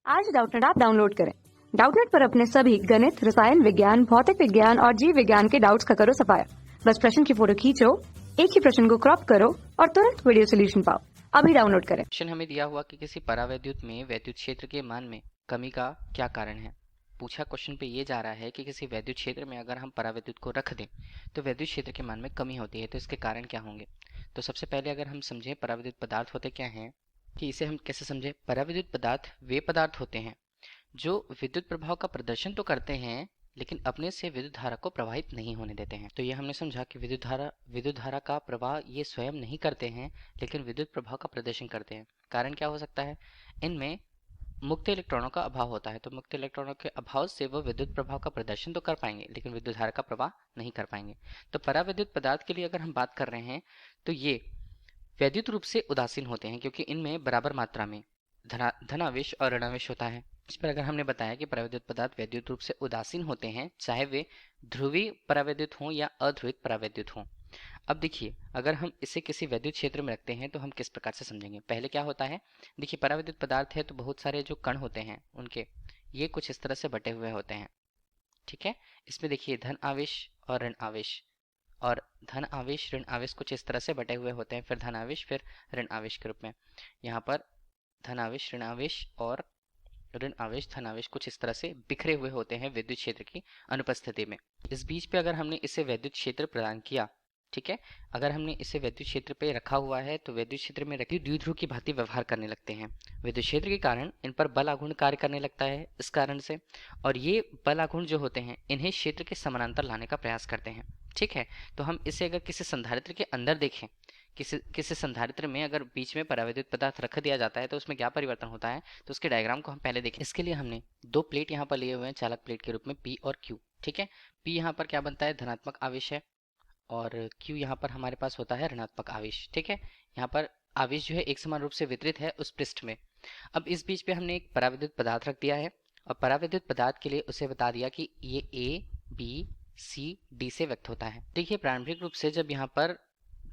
आज Doubtnut app download करें। Doubtnut पर अपने सभी गणित, रसायन विज्ञान, भौतिक विज्ञान और जीव विज्ञान के डाउट्स का करो सफाया। बस प्रश्न की फोटो खींचो, एक ही प्रश्न को क्रॉप करो और तुरंत वीडियो सोल्यूशन पाओ। अभी डाउनलोड करें। क्वेश्चन हमें दिया हुआ कि किसी परावैद्युत में वैद्युत क्षेत्र के मान में कमी का क्या कारण है। पूछा क्वेश्चन पे ये जा रहा है कि किसी वैद्युत क्षेत्र में अगर हम परावैद्युत को रख दें तो वैद्युत क्षेत्र के मान में कमी होती है, तो इसके कारण क्या होंगे। तो सबसे पहले अगर हम समझें परावैद्युत पदार्थ होते क्या हैं, कि इसे हम कैसे समझें। परावैद्युत पदार्थ वे पदार्थ होते हैं जो विद्युत प्रभाव का प्रदर्शन तो करते हैं लेकिन अपने से विद्युत धारा को प्रवाहित नहीं होने देते हैं। तो ये हमने समझा कि विद्युत धारा का प्रवाह ये स्वयं नहीं करते हैं लेकिन विद्युत प्रभाव का प्रदर्शन करते हैं। कारण क्या हो सकता है, इनमें मुक्त इलेक्ट्रॉनों का अभाव होता है, तो मुक्त इलेक्ट्रॉनों के अभाव से वो विद्युत प्रभाव का प्रदर्शन तो कर पाएंगे लेकिन विद्युत धारा का प्रवाह नहीं कर पाएंगे। तो परावैद्युत पदार्थ के लिए अगर हम बात कर रहे हैं तो ये वैद्युत रूप से उदासीन होते हैं क्योंकि इनमें बराबर मात्रा में धनावेश और ऋणावेश होता है। इस पर अगर हमने बताया कि परावैद्युत पदार्थ वैद्युत रूप से उदासीन होते हैं, चाहे वे ध्रुवीय परावैद्युत हों या अध्रुवित परावैद्युत हों। अब देखिए, अगर हम इसे किसी वैद्युत क्षेत्र में रखते हैं तो हम किस प्रकार से समझेंगे। पहले क्या होता है, देखिए परावैद्युत पदार्थ है तो बहुत सारे जो कण होते हैं उनके ये कुछ इस तरह से बटे हुए होते हैं। ठीक है, इसमें देखिए धन आवेश और ऋण आवेश, और धन आवेश ऋण आवेश कुछ इस तरह से बटे हुए होते हैं, फिर धन आवेश फिर ऋण आवेश के रूप में। यहाँ पर धन आवेश ऋण आवेश और ऋण आवेश धन आवेश कुछ इस तरह से बिखरे हुए होते हैं विद्युत क्षेत्र की अनुपस्थिति में। इस बीच पे अगर हमने इसे वैद्युत क्षेत्र प्रदान किया, ठीक है, अगर हमने इसे वैद्युत क्षेत्र पे रखा हुआ है तो वैद्युत क्षेत्र में रखी द्विध्रुव की भांति व्यवहार करने लगते हैं। विद्युत क्षेत्र के कारण इन पर बल आघूर्ण कार्य करने लगता है इस कारण से, और ये बल आघूर्ण जो होते हैं इन्हें क्षेत्र के समानांतर लाने का प्रयास करते हैं। ठीक है, तो हम इसे अगर किसी संधारित्र के अंदर देखें, किसी संधारित्र में अगर बीच में परावैद्युत पदार्थ रख दिया जाता है तो उसमें क्या परिवर्तन होता है, तो उसके डायग्राम को हम पहले देखें। इसके लिए हमने दो प्लेट यहाँ पर लिए हुए हैं चालक प्लेट के रूप में, P और Q। ठीक है, P यहाँ पर क्या बनता है, धनात्मक आवेश है, और Q यहाँ पर हमारे पास होता है ऋणात्मक आवेश। ठीक है, यहाँ पर आवेश जो है एक समान रूप से वितरित है उस पृष्ठ में। अब इस बीच पे हमने एक परावैद्युत पदार्थ रख दिया है और परावैद्युत पदार्थ के लिए उसे बता दिया कि ये A, B, C, D से व्यक्त होता है। देखिए प्रारंभिक रूप से जब यहाँ पर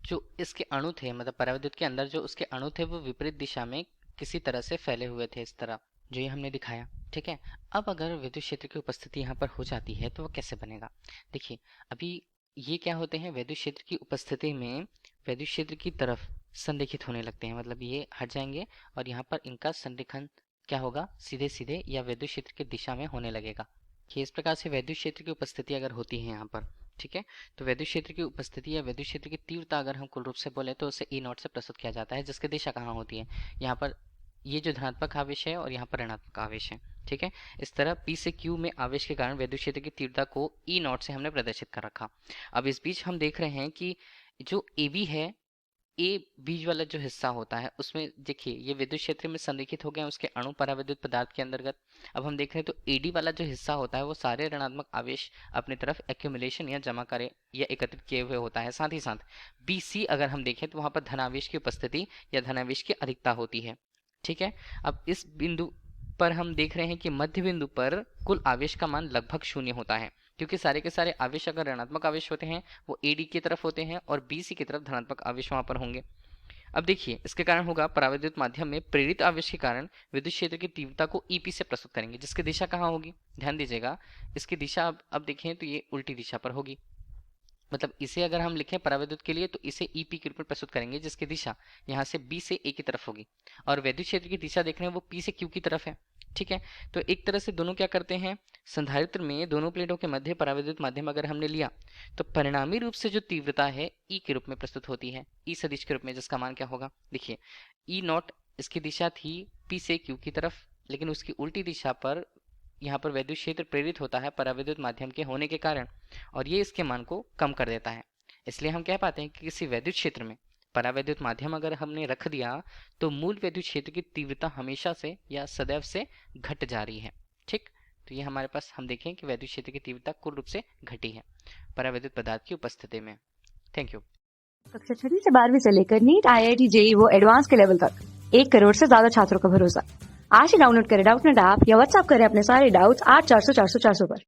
जो इसके अणु थे, मतलब परावैद्युत के अंदर जो उसके अणु थे वो विपरीत दिशा में किसी तरह से फैले हुए थे, इस तरह जो ये हमने दिखाया। ठीक है, अब अगर विद्युत क्षेत्र की उपस्थिति यहाँ पर हो जाती है तो वो कैसे बनेगा। देखिए अभी ये क्या होते हैं, विद्युत क्षेत्र की उपस्थिति में विद्युत क्षेत्र की तरफ संरेखित होने लगते हैं, मतलब ये हट जाएंगे और यहाँ पर इनका संरेखन क्या होगा, सीधे सीधे या विद्युत क्षेत्र की दिशा में होने लगेगा। कि इस प्रकार से विद्युत क्षेत्र की उपस्थिति अगर होती है यहाँ पर, ठीक है, तो विद्युत क्षेत्र की उपस्थिति या विद्युत क्षेत्र की तीव्रता अगर हम कुल रूप से बोले तो उसे E नॉट से प्रस्तुत किया जाता है, जिसकी दिशा कहाँ होती है, यहाँ पर ये जो धनात्मक आवेश है और यहाँ पर ऋणात्मक आवेश है। ठीक है, इस तरह P से Q में आवेश के कारण विद्युत क्षेत्र की तीव्रता को E नॉट से हमने प्रदर्शित कर रखा। अब इस बीच हम देख रहे हैं कि जो AB है, ए बीज वाला जो हिस्सा होता है उसमें देखिए ये विद्युत क्षेत्र में संरेखित हो गए उसके अणु परावैद्युत पदार्थ के अंतर्गत। अब हम देख रहे हैं तो एडी वाला जो हिस्सा होता है वो सारे ऋणात्मक आवेश अपनी तरफ एक्यूमुलेशन या जमा करे या एकत्रित किए हुए होता है। साथ ही साथ BC अगर हम देखें तो वहां पर धनावेश की उपस्थिति या धनावेश की अधिकता होती है। ठीक है, अब इस बिंदु पर हम देख रहे हैं कि मध्य बिंदु पर कुल आवेश का मान लगभग शून्य होता है, क्योंकि सारे के सारे आवेश अगर ऋणात्मक आवेश होते हैं वो AD की तरफ होते हैं और BC की तरफ धनात्मक आवेश वहां पर होंगे। अब देखिए इसके कारण होगा परावैद्युत माध्यम में प्रेरित आवेश के कारण विद्युत क्षेत्र की तीव्रता को EP से प्रस्तुत करेंगे, जिसकी दिशा कहाँ होगी, ध्यान दीजिएगा इसकी दिशा अब देखें तो ये उल्टी दिशा पर होगी। मतलब इसे अगर हम लिखें परावैद्युत के लिए तो इसे EP के रूप में प्रस्तुत करेंगे, जिसकी दिशा यहाँ से B से A की तरफ होगी, और वैद्युत क्षेत्र की दिशा देख रहे हैं वो P से Q की तरफ है। ठीक है, तो एक तरह से दोनों क्या करते हैं, संधारित्र में दोनों प्लेटों के मध्य परावैद्युत माध्यम अगर हमने लिया तो परिणामी रूप से जो तीव्रता है E के रूप में प्रस्तुत होती है, E सदिश के रूप में, जिसका मान क्या होगा, देखिए E नॉट इसकी दिशा थी P से Q की तरफ, लेकिन उसकी उल्टी दिशा पर यहाँ पर वैद्युत क्षेत्र प्रेरित होता है परावैद्युत माध्यम के होने के कारण, और ये इसके मान को कम कर देता है। इसलिए हम कह पाते हैं कि किसी वैद्युत क्षेत्र में परावैद्युत माध्यम अगर हमने रख दिया तो मूल वैद्युत क्षेत्र की तीव्रता हमेशा से या सदैव से घट जा रही है। ठीक, तो ये हमारे पास हम देखें कि वैद्युत क्षेत्र की तीव्रता कुल रूप से घटी है परावैद्युत पदार्थ की उपस्थिति में। Thank you. कक्षा 6 से 12वीं से लेकर नीट, IIT, JEE वो एडवांस के लेवल तक 1 करोड़ से ज्यादा छात्रों का भरोसा। आज ही डाउनलोड करें डाउटनेट ऐप या व्हाट्सएप करें अपने सारे डाउट्स 8400 400 400 पर।